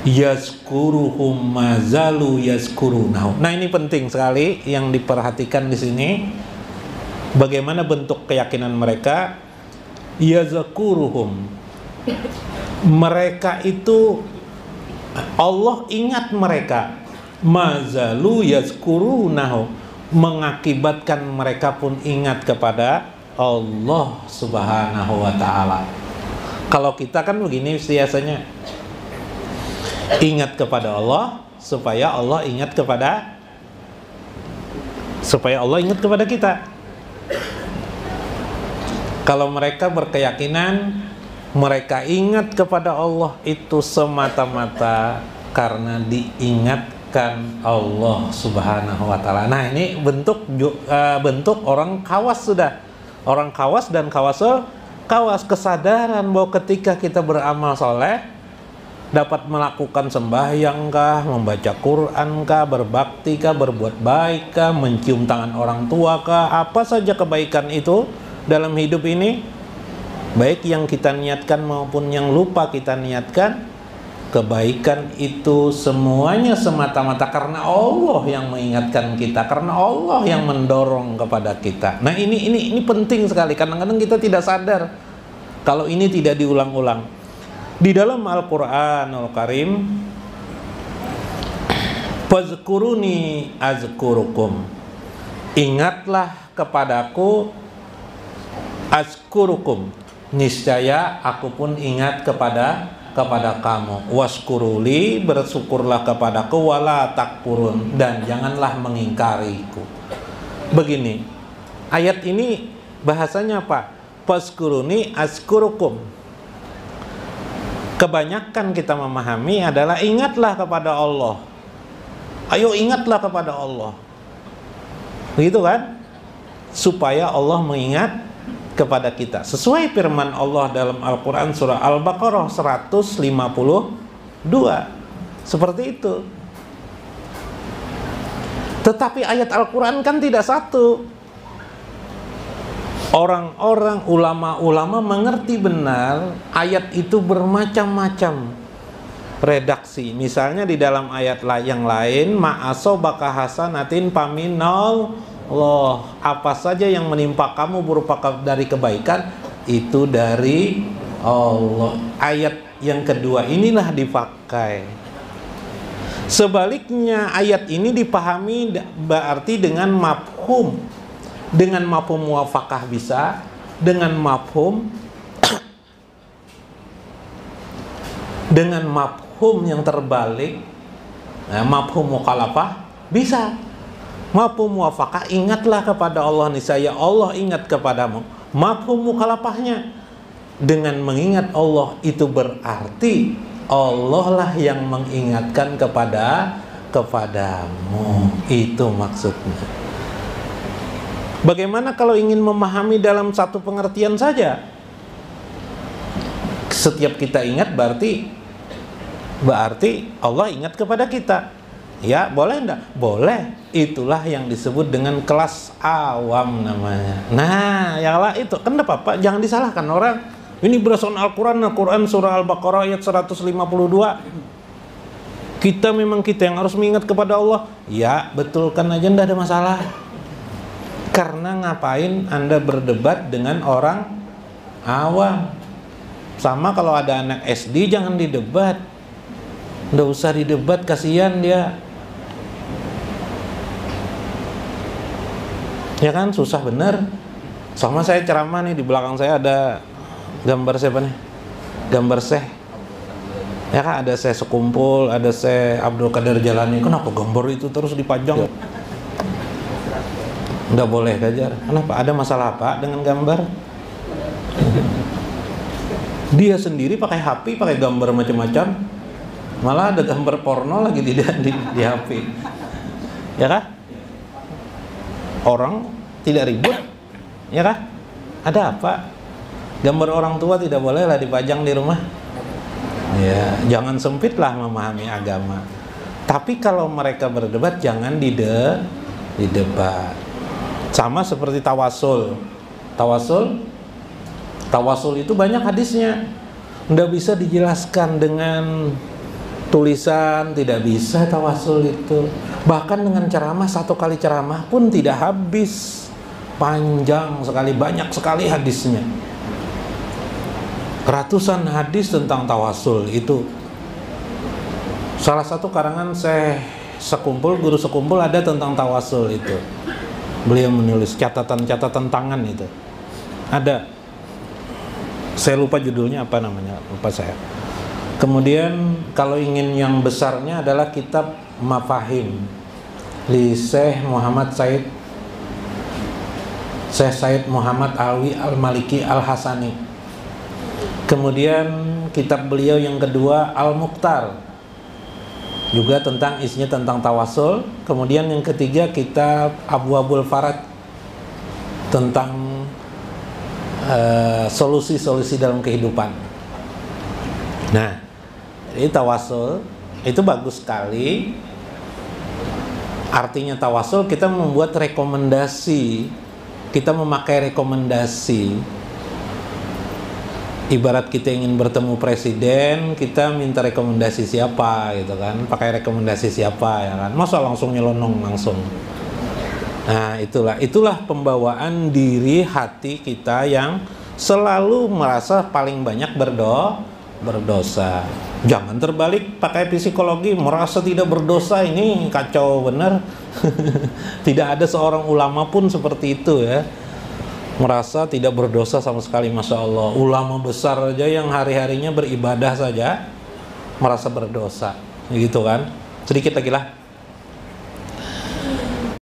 Yazkuruhum mazalu yazkurunahu. Nah, ini penting sekali yang diperhatikan di sini. Bagaimana bentuk keyakinan mereka? Yazkuruhum. Mereka itu Allah ingat mereka. Mazalu yazkurunahu. Mengakibatkan mereka pun ingat kepada Allah Subhanahu wa ta'ala. Kalau kita kan begini biasanya, ingat kepada Allah supaya Allah ingat kepada kita. Kalau mereka berkeyakinan mereka ingat kepada Allah itu semata-mata karena diingatkan Allah Subhanahu wa ta'ala. Nah, ini bentuk orang khawas sudah. Orang khawas dan kawas kesadaran bahwa ketika kita beramal soleh, dapat melakukan sembahyang kah, membaca Quran kah, berbakti kah, berbuat baik kah, mencium tangan orang tua kah, apa saja kebaikan itu dalam hidup ini, baik yang kita niatkan maupun yang lupa kita niatkan, kebaikan itu semuanya semata-mata karena Allah yang mengingatkan kita, karena Allah yang mendorong kepada kita. Nah, ini penting sekali. Kadang-kadang kita tidak sadar kalau ini tidak diulang-ulang. Di dalam Al-Qur'anul Karim, fazkuruni azkurukum. Ingatlah kepadaku, azkurukum. Niscaya aku pun ingat kepada kamu. Waskuruli, bersyukurlah kepadaku, wala takfurun, dan janganlah mengingkariku. Begini, ayat ini bahasanya apa? Fazkuruni azkurukum. Kebanyakan kita memahami adalah ingatlah kepada Allah. Ayo ingatlah kepada Allah. Begitu kan? Supaya Allah mengingat kepada kita. Sesuai firman Allah dalam Al-Quran surah Al-Baqarah 152. Seperti itu. Tetapi ayat Al-Quran kan tidak satu. Orang-orang ulama-ulama mengerti benar ayat itu bermacam-macam redaksi. Misalnya di dalam ayat yang lain, ma'asobaka hasanatin paminal Allah, apa saja yang menimpa kamu berupa dari kebaikan itu dari Allah. Ayat yang kedua inilah dipakai. Sebaliknya ayat ini dipahami berarti dengan mafhum. Dengan mafhum muwafaqah bisa, dengan mafhum yang terbalik, nah, mafhum mukhalafah bisa. Mafhum muwafaqah, ingatlah kepada Allah, niscaya Allah ingat kepadamu. Mafhum mukhalafahnya, dengan mengingat Allah itu berarti Allah lah yang mengingatkan kepadamu. Itu maksudnya. Bagaimana kalau ingin memahami dalam satu pengertian saja? Setiap kita ingat berarti Allah ingat kepada kita. Ya, boleh enggak? Boleh. Itulah yang disebut dengan kelas awam namanya. Nah, ya lah itu. Kan enggak apa-apa, jangan disalahkan orang. Ini berdasarkan Al-Quran, Al-Quran surah Al-Baqarah ayat 152. Kita memang kita yang harus mengingat kepada Allah. Ya, betulkan aja, enggak ada masalah. Karena ngapain Anda berdebat dengan orang awam? Sama kalau ada anak SD, jangan didebat. Nggak usah didebat, kasihan dia. Ya kan, susah bener. Sama saya ceramah nih, di belakang saya ada gambar siapa nih? Gambar Syekh. Ya kan, ada Syekh Sekumpul, ada Syekh Abdul Qadir Jalani. Kenapa gambar itu terus dipajang? Nggak boleh Gajar. Kenapa? Ada masalah apa dengan gambar? Dia sendiri pakai HP, pakai gambar macam-macam. Malah ada gambar porno lagi di HP. Ya kan? Orang tidak ribut, ya kan? Ada apa? Gambar orang tua tidak boleh lah dipajang di rumah. Ya, jangan sempit lah memahami agama. Tapi kalau mereka berdebat, jangan didebat. Sama seperti tawasul. Tawasul itu banyak hadisnya. Nggak bisa dijelaskan dengan tulisan, tidak bisa tawasul itu. Bahkan dengan ceramah, satu kali ceramah pun tidak habis. Panjang sekali, banyak sekali hadisnya. Ratusan hadis tentang tawasul itu. Salah satu karangan Syekh Sekumpul, Guru Sekumpul, ada tentang tawasul itu. Beliau menulis catatan-catatan tangan itu. Ada. Saya lupa judulnya apa namanya, lupa saya. Kemudian kalau ingin yang besarnya adalah kitab Mafahim li Syekh Said Muhammad Alwi Al-Maliki Al-Hasani. Kemudian kitab beliau yang kedua Al-Mukhtar, juga tentang isinya tentang tawasul. Kemudian yang ketiga kitab Abwabul Farad, tentang solusi-solusi dalam kehidupan. Nah, jadi tawasul itu bagus sekali. Artinya tawasul, kita membuat rekomendasi, kita memakai rekomendasi. Ibarat kita ingin bertemu presiden, kita minta rekomendasi siapa gitu kan, pakai rekomendasi siapa ya kan, masa langsung nyelonong langsung. Nah, itulah pembawaan diri hati kita yang selalu merasa paling banyak berdosa. Jangan terbalik pakai psikologi, merasa tidak berdosa, ini kacau bener. Tidak ada seorang ulama pun seperti itu ya, merasa tidak berdosa sama sekali. Masya Allah, ulama besar aja yang hari-harinya beribadah saja merasa berdosa, gitu kan. Sedikit lagi lah.